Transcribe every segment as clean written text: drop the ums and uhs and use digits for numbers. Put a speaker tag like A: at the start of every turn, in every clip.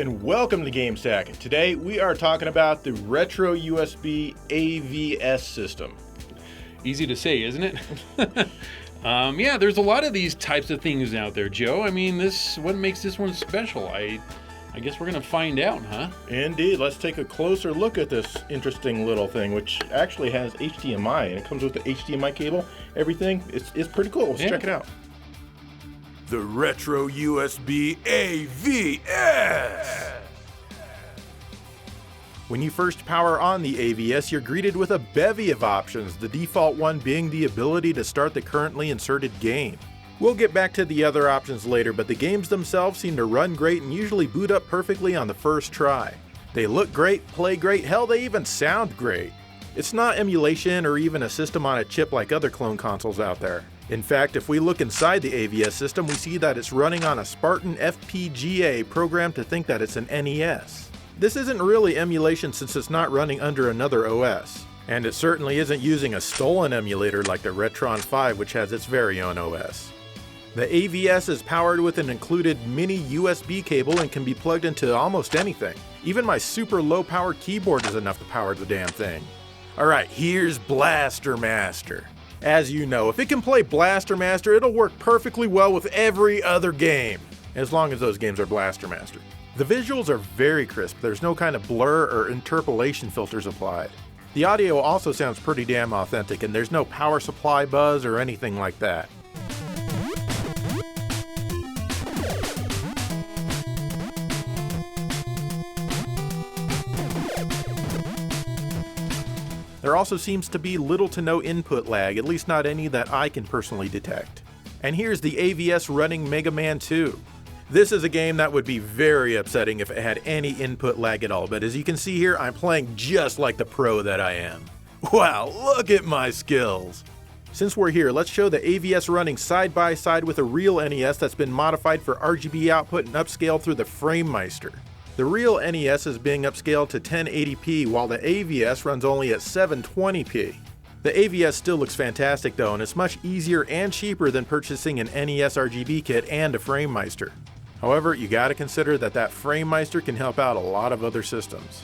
A: and welcome to GameStack. Today we are talking about the RetroUSB AVS system.
B: Easy to say, isn't it? Yeah, there's a lot of these types of things out there, Joe. I mean, what makes this one special? I guess we're going to find out, huh?
A: Indeed. Let's take a closer look at this interesting little thing, which actually has HDMI, and it comes with the HDMI cable, everything. It's pretty cool. Let's check it out. The RetroUSB AVS! When you first power on the AVS, you're greeted with a bevy of options, the default one being the ability to start the currently inserted game. We'll get back to the other options later, but the games themselves seem to run great and usually boot up perfectly on the first try. They look great, play great, hell, they even sound great. It's not emulation or even a system on a chip like other clone consoles out there. In fact, if we look inside the AVS system, we see that it's running on a Spartan FPGA programmed to think that it's an NES. This isn't really emulation since it's not running under another OS. And it certainly isn't using a stolen emulator like the Retron 5, which has its very own OS. The AVS is powered with an included mini USB cable and can be plugged into almost anything. Even my super low power keyboard is enough to power the damn thing. Alright, here's Blaster Master. As you know, if it can play Blaster Master, it'll work perfectly well with every other game, as long as those games are Blaster Master. The visuals are very crisp, there's no kind of blur or interpolation filters applied. The audio also sounds pretty damn authentic, and there's no power supply buzz or anything like that. There also seems to be little to no input lag, at least not any that I can personally detect. And here's the AVS running Mega Man 2. This is a game that would be very upsetting if it had any input lag at all, but as you can see here, I'm playing just like the pro that I am. Wow, look at my skills! Since we're here, let's show the AVS running side by side with a real NES that's been modified for RGB output and upscaled through the FrameMeister. The real NES is being upscaled to 1080p, while the AVS runs only at 720p. The AVS still looks fantastic though, and it's much easier and cheaper than purchasing an NES RGB kit and a FrameMeister. However, you gotta consider that FrameMeister can help out a lot of other systems.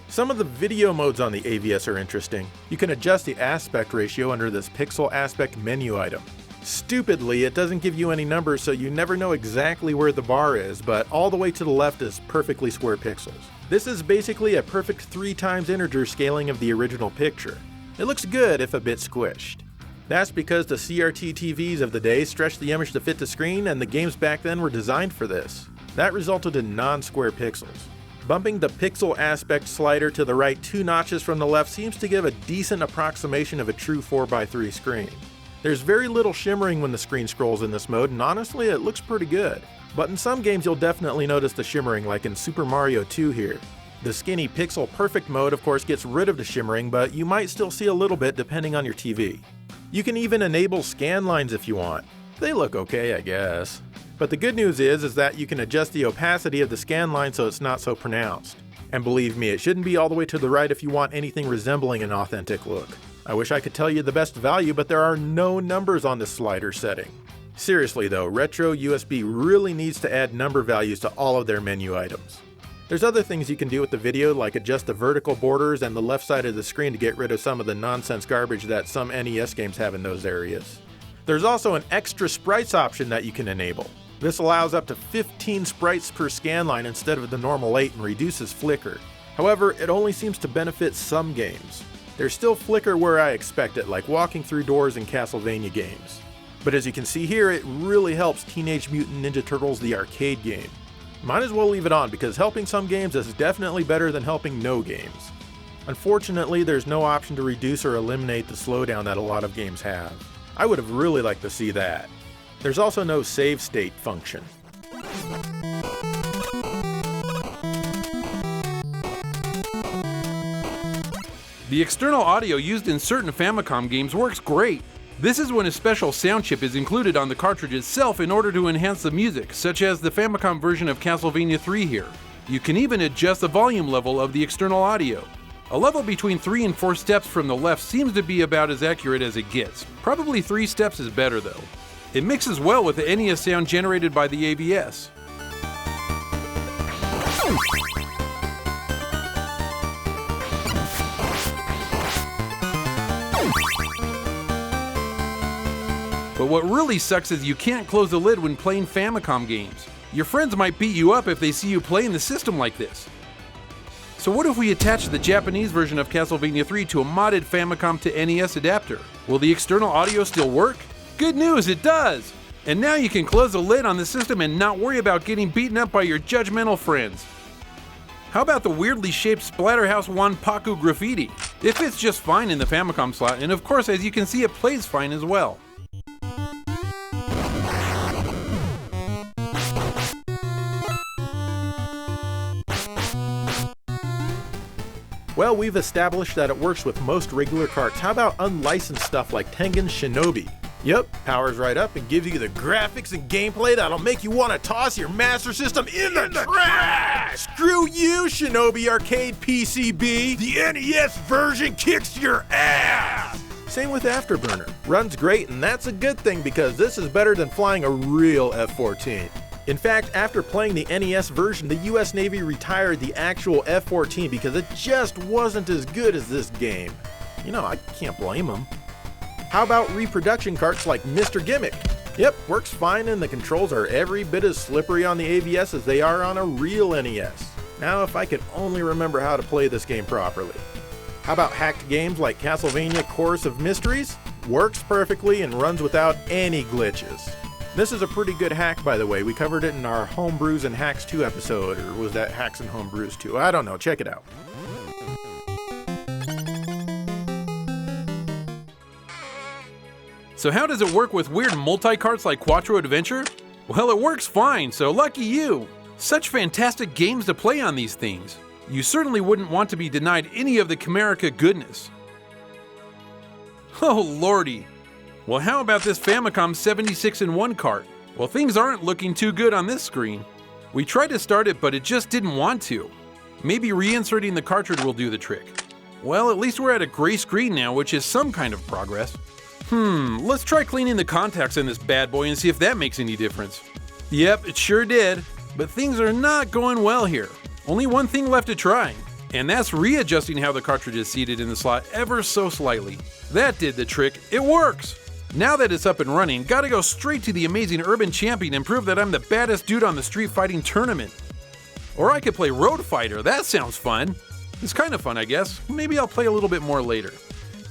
A: Some of the video modes on the AVS are interesting. You can adjust the aspect ratio under this pixel aspect menu item. Stupidly, it doesn't give you any numbers, so you never know exactly where the bar is, but all the way to the left is perfectly square pixels. This is basically a perfect 3x integer scaling of the original picture. It looks good if a bit squished. That's because the CRT TVs of the day stretched the image to fit the screen, and the games back then were designed for this. That resulted in non-square pixels. Bumping the pixel aspect slider to the right 2 notches from the left seems to give a decent approximation of a true 4x3 screen. There's very little shimmering when the screen scrolls in this mode, and honestly it looks pretty good. But in some games you'll definitely notice the shimmering, like in Super Mario 2 here. The skinny pixel perfect mode of course gets rid of the shimmering, but you might still see a little bit depending on your TV. You can even enable scan lines if you want. They look okay, I guess. But the good news is that you can adjust the opacity of the scan line so it's not so pronounced. And believe me, it shouldn't be all the way to the right if you want anything resembling an authentic look. I wish I could tell you the best value, but there are no numbers on this slider setting. Seriously though, RetroUSB really needs to add number values to all of their menu items. There's other things you can do with the video, like adjust the vertical borders and the left side of the screen to get rid of some of the nonsense garbage that some NES games have in those areas. There's also an extra sprites option that you can enable. This allows up to 15 sprites per scan line instead of the normal 8 and reduces flicker. However, it only seems to benefit some games. There's still flicker where I expect it, like walking through doors in Castlevania games. But as you can see here, it really helps Teenage Mutant Ninja Turtles the arcade game. Might as well leave it on because helping some games is definitely better than helping no games. Unfortunately, there's no option to reduce or eliminate the slowdown that a lot of games have. I would have really liked to see that. There's also no save state function.
B: The external audio used in certain Famicom games works great. This is when a special sound chip is included on the cartridge itself in order to enhance the music, such as the Famicom version of Castlevania 3 here. You can even adjust the volume level of the external audio. A level between 3 and 4 steps from the left seems to be about as accurate as it gets. Probably 3 steps is better though. It mixes well with the NES sound generated by the AVS. But what really sucks is you can't close the lid when playing Famicom games. Your friends might beat you up if they see you playing the system like this. So what if we attach the Japanese version of Castlevania 3 to a modded Famicom to NES adapter? Will the external audio still work? Good news, it does! And now you can close the lid on the system and not worry about getting beaten up by your judgmental friends. How about the weirdly shaped Splatterhouse Wanpaku graffiti? It fits just fine in the Famicom slot, and of course, as you can see, it plays fine as well.
A: Well, we've established that it works with most regular carts. How about unlicensed stuff like Tengen Shinobi? Yep, powers right up and gives you the graphics and gameplay that'll make you want to toss your Master System in the trash! Screw you, Shinobi Arcade PCB! The NES version kicks your ass! Same with Afterburner. Runs great, and that's a good thing because this is better than flying a real F-14. In fact, after playing the NES version, the US Navy retired the actual F-14 because it just wasn't as good as this game. You know, I can't blame them. How about reproduction carts like Mr. Gimmick? Yep, works fine and the controls are every bit as slippery on the AVS as they are on a real NES. Now if I could only remember how to play this game properly. How about hacked games like Castlevania Chorus of Mysteries? Works perfectly and runs without any glitches. This is a pretty good hack, by the way. We covered it in our Homebrews and Hacks 2 episode, or was that Hacks and Homebrews 2? I don't know, check it out.
B: So how does it work with weird multi-carts like QUATTRO Adventure? Well, it works fine, so lucky you! Such fantastic games to play on these things. You certainly wouldn't want to be denied any of the Chimerica goodness. Oh lordy! Well, how about this Famicom 76-in-1 cart? Well, things aren't looking too good on this screen. We tried to start it, but it just didn't want to. Maybe reinserting the cartridge will do the trick. Well, at least we're at a gray screen now, which is some kind of progress. Let's try cleaning the contacts in this bad boy and see if that makes any difference. Yep, it sure did. But things are not going well here. Only one thing left to try, and that's readjusting how the cartridge is seated in the slot ever so slightly. That did the trick. It works! Now that it's up and running, gotta go straight to the amazing Urban Champion and prove that I'm the baddest dude on the street fighting tournament. Or I could play Road Fighter, that sounds fun. It's kind of fun, I guess. Maybe I'll play a little bit more later.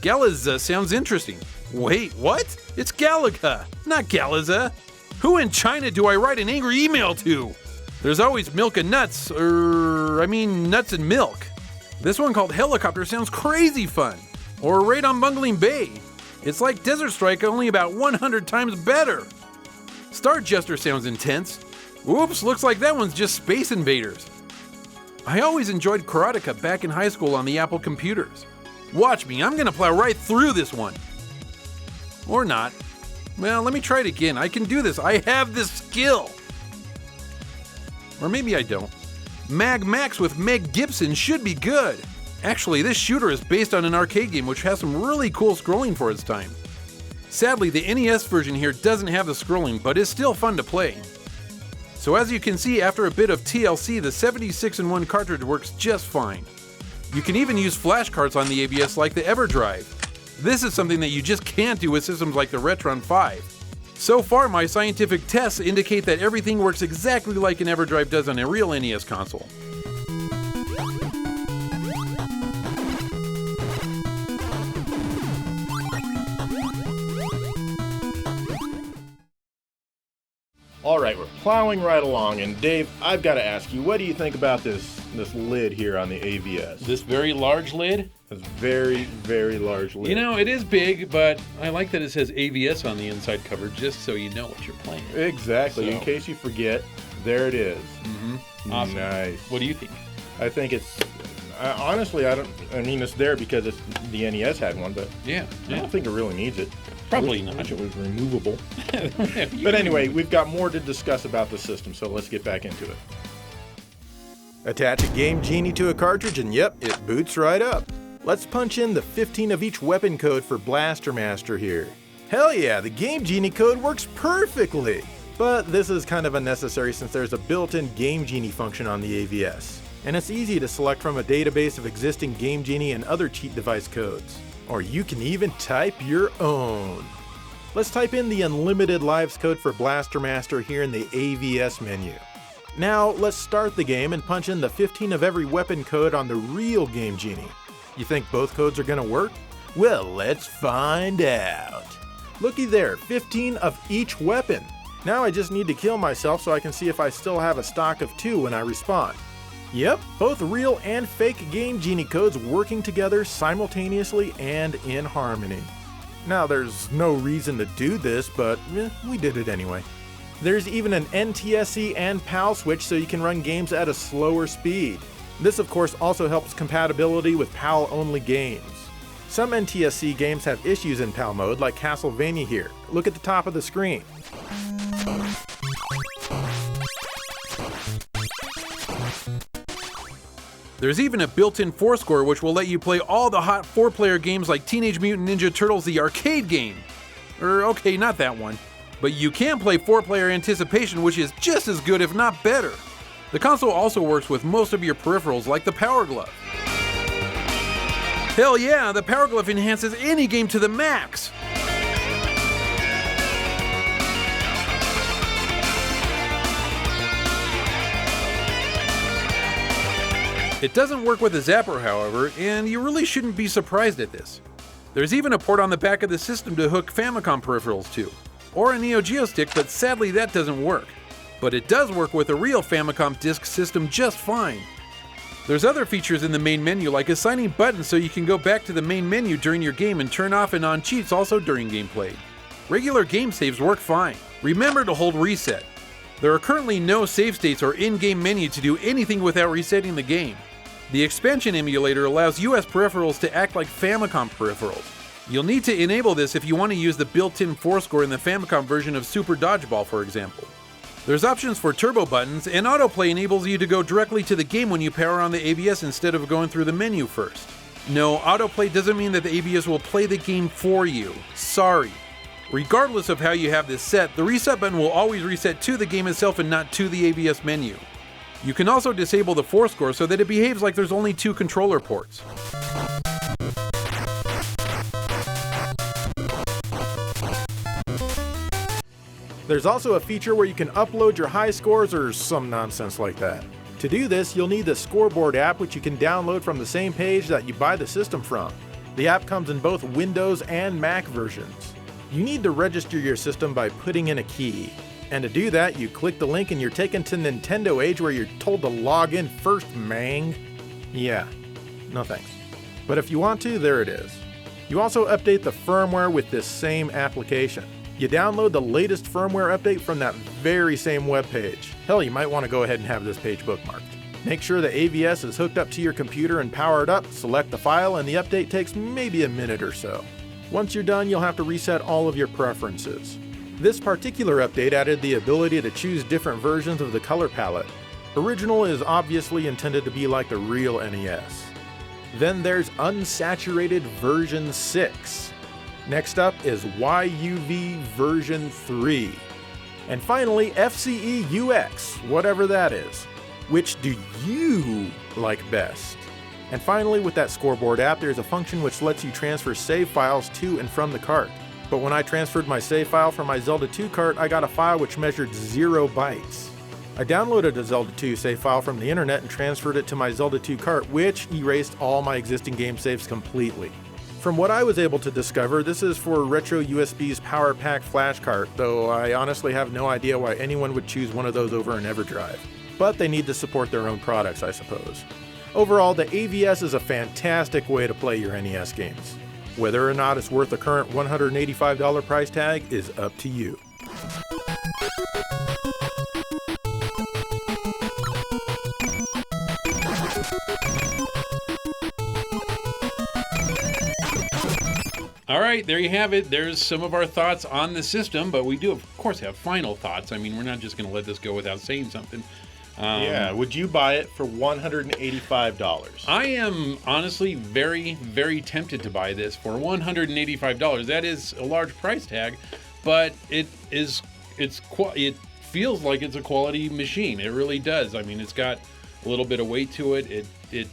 B: GALAZA sounds interesting. Wait, what? It's Galaga, not GALAZA. Who in China do I write an angry email to? There's always milk and nuts, nuts and milk. This one called Helicopter sounds crazy fun. Or Raid on Bungling Bay. It's like Desert Strike, only about 100 times better. Star Jester sounds intense. Oops, looks like that one's just Space Invaders. I always enjoyed Karateka back in high school on the Apple computers. Watch me, I'm gonna plow right through this one. Or not. Well, let me try it again. I can do this. I have this skill. Or maybe I don't. Mag Max with Meg Gibson should be good. Actually, this shooter is based on an arcade game which has some really cool scrolling for its time. Sadly, the NES version here doesn't have the scrolling, but is still fun to play. So as you can see, after a bit of TLC, the 76-in-1 cartridge works just fine. You can even use flash carts on the AVS like the EverDrive. This is something that you just can't do with systems like the Retron 5. So far, my scientific tests indicate that everything works exactly like an EverDrive does on a real NES console.
A: Alright, we're plowing right along, and Dave, I've got to ask you, what do you think about this lid here on the AVS?
B: This very large lid?
A: This very, very large lid.
B: You know, it is big, but I like that it says AVS on the inside cover just so you know what you're playing.
A: Exactly, in case you forget, there it is.
B: Mm-hmm. Awesome.
A: Nice.
B: What do you think?
A: I think it's, honestly, it's there because the NES had one, but I don't think it really needs it.
B: Probably not.
A: I wish it was removable. But anyway, we've got more to discuss about the system, so let's get back into it. Attach a Game Genie to a cartridge and yep, it boots right up. Let's punch in the 15 of each weapon code for Blaster Master here. Hell yeah, the Game Genie code works perfectly! But this is kind of unnecessary since there's a built-in Game Genie function on the AVS, and it's easy to select from a database of existing Game Genie and other cheat device codes. Or you can even type your own. Let's type in the unlimited lives code for Blaster Master here in the AVS menu. Now let's start the game and punch in the 15 of every weapon code on the real Game Genie. You think both codes are gonna work? Well, let's find out. Looky there, 15 of each weapon. Now I just need to kill myself so I can see if I still have a stock of 2 when I respawn. Yep, both real and fake Game Genie codes working together simultaneously and in harmony. Now there's no reason to do this, but we did it anyway. There's even an NTSC and PAL switch so you can run games at a slower speed. This of course also helps compatibility with PAL only games. Some NTSC games have issues in PAL mode like Castlevania here. Look at the top of the screen.
B: There's even a built-in 4-score which will let you play all the hot 4-player games like Teenage Mutant Ninja Turtles the arcade game. Okay, not that one. But you can play 4-player Anticipation, which is just as good if not better. The console also works with most of your peripherals like the Power Glove. Hell yeah, the Power Glove enhances any game to the max! It doesn't work with the Zapper, however, and you really shouldn't be surprised at this. There's even a port on the back of the system to hook Famicom peripherals to, or a Neo Geo stick, but sadly that doesn't work. But it does work with a real Famicom disk system just fine. There's other features in the main menu like assigning buttons so you can go back to the main menu during your game and turn off and on cheats also during gameplay. Regular game saves work fine. Remember to hold reset. There are currently no save states or in-game menu to do anything without resetting the game. The expansion emulator allows US peripherals to act like Famicom peripherals. You'll need to enable this if you want to use the built-in 4-score in the Famicom version of Super Dodgeball, for example. There's options for turbo buttons, and autoplay enables you to go directly to the game when you power on the AVS instead of going through the menu first. No, autoplay doesn't mean that the AVS will play the game for you. Sorry. Regardless of how you have this set, the reset button will always reset to the game itself and not to the AVS menu. You can also disable the 4-score so that it behaves like there's only 2 controller ports.
A: There's also a feature where you can upload your high scores or some nonsense like that. To do this, you'll need the Scoreboard app, which you can download from the same page that you buy the system from. The app comes in both Windows and Mac versions. You need to register your system by putting in a key. And to do that, you click the link and you're taken to Nintendo Age where you're told to log in first, mang. Yeah, no thanks. But if you want to, there it is. You also update the firmware with this same application. You download the latest firmware update from that very same web page. Hell, you might want to go ahead and have this page bookmarked. Make sure the AVS is hooked up to your computer and powered up, select the file, and the update takes maybe a minute or so. Once you're done, you'll have to reset all of your preferences. This particular update added the ability to choose different versions of the color palette. Original is obviously intended to be like the real NES. Then there's Unsaturated version 6. Next up is YUV version 3. And finally, FCE UX, whatever that is. Which do you like best? And finally, with that Scoreboard app, there's a function which lets you transfer save files to and from the cart. But when I transferred my save file from my Zelda 2 cart, I got a file which measured 0 bytes. I downloaded a Zelda 2 save file from the internet and transferred it to my Zelda 2 cart, which erased all my existing game saves completely. From what I was able to discover, this is for RetroUSB's Power Pack flash cart, though I honestly have no idea why anyone would choose one of those over an EverDrive. But they need to support their own products, I suppose. Overall, the AVS is a fantastic way to play your NES games. Whether or not it's worth the current $185 price tag is up to you.
B: Alright, there you have it. There's some of our thoughts on the system, but we do, of course, have final thoughts. I mean, we're not just going to let this go without saying something.
C: Yeah, would you buy it for $185?
B: I am honestly very, very tempted to buy this for $185. That is a large price tag, but it is it feels like it's a quality machine. It really does. I mean, it's got a little bit of weight to it. It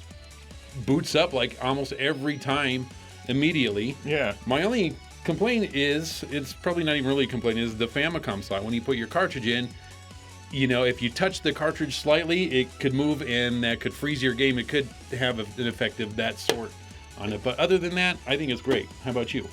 B: boots up like almost every time immediately.
C: Yeah.
B: My only complaint is, it's probably not even really a complaint, is the Famicom slot. When you put your cartridge in, you know, if you touch the cartridge slightly, it could move and that could freeze your game. It could have an effect of that sort on it. But other than that, I think it's great. How about you?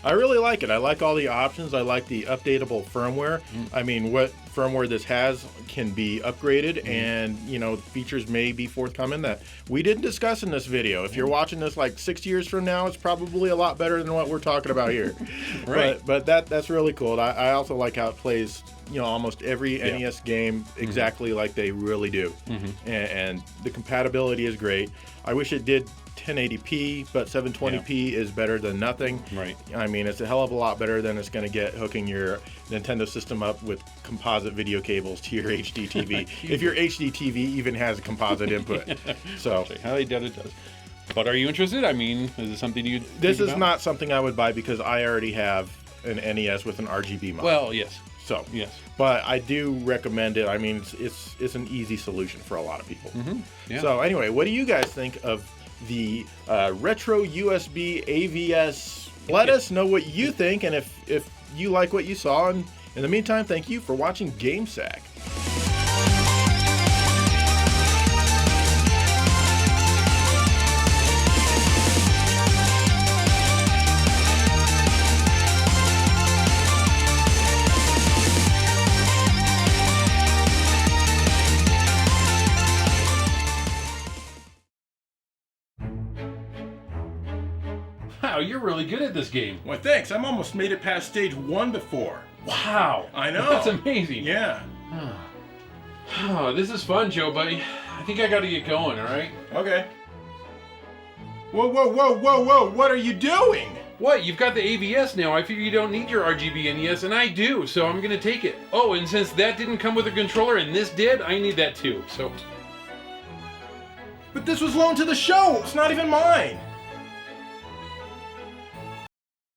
C: I really like it. I like all the options. I like the updatable firmware. I mean, what firmware this has can be upgraded, and you know, features may be forthcoming that we didn't discuss in this video. If you're watching this like 6 years from now, it's probably a lot better than what we're talking about here.
B: Right.
C: But that's really cool. I also like how it plays, you know, almost every NES game exactly like they really do. And the compatibility is great. I wish it did 1080p, but 720p is better than nothing.
B: Right.
C: I mean, it's a hell of a lot better than it's going to get hooking your Nintendo system up with composite video cables to your HD TV. If your HD TV even has a composite input. So,
B: How it does. But are you interested? I mean, is it something you?
C: this is not something I would buy because I already have an NES with an RGB mod.
B: Well, yes.
C: So,
B: Yes.
C: but I do recommend it. I mean, it's an easy solution for a lot of people.
B: Yeah.
C: So anyway, what do you guys think of the retro USB AVS? Let us know what you think, and if you like what you saw. And in the meantime, thank you for watching GameSack.
B: Wow, you're really good at this game.
C: Well, thanks. I'm almost made it past stage 1 before.
B: Wow.
C: I know.
B: That's amazing.
C: Yeah.
B: Oh, this is fun, Joe, buddy. I think I gotta get going, all right?
C: Okay. Whoa, whoa, whoa, whoa, whoa! What are you doing?
B: What? You've got the AVS now. I figure you don't need your RGB NES, and I do, so I'm gonna take it. Oh, and since that didn't come with a controller and this did, I need that too, so...
C: But this was loaned to the show. It's not even mine.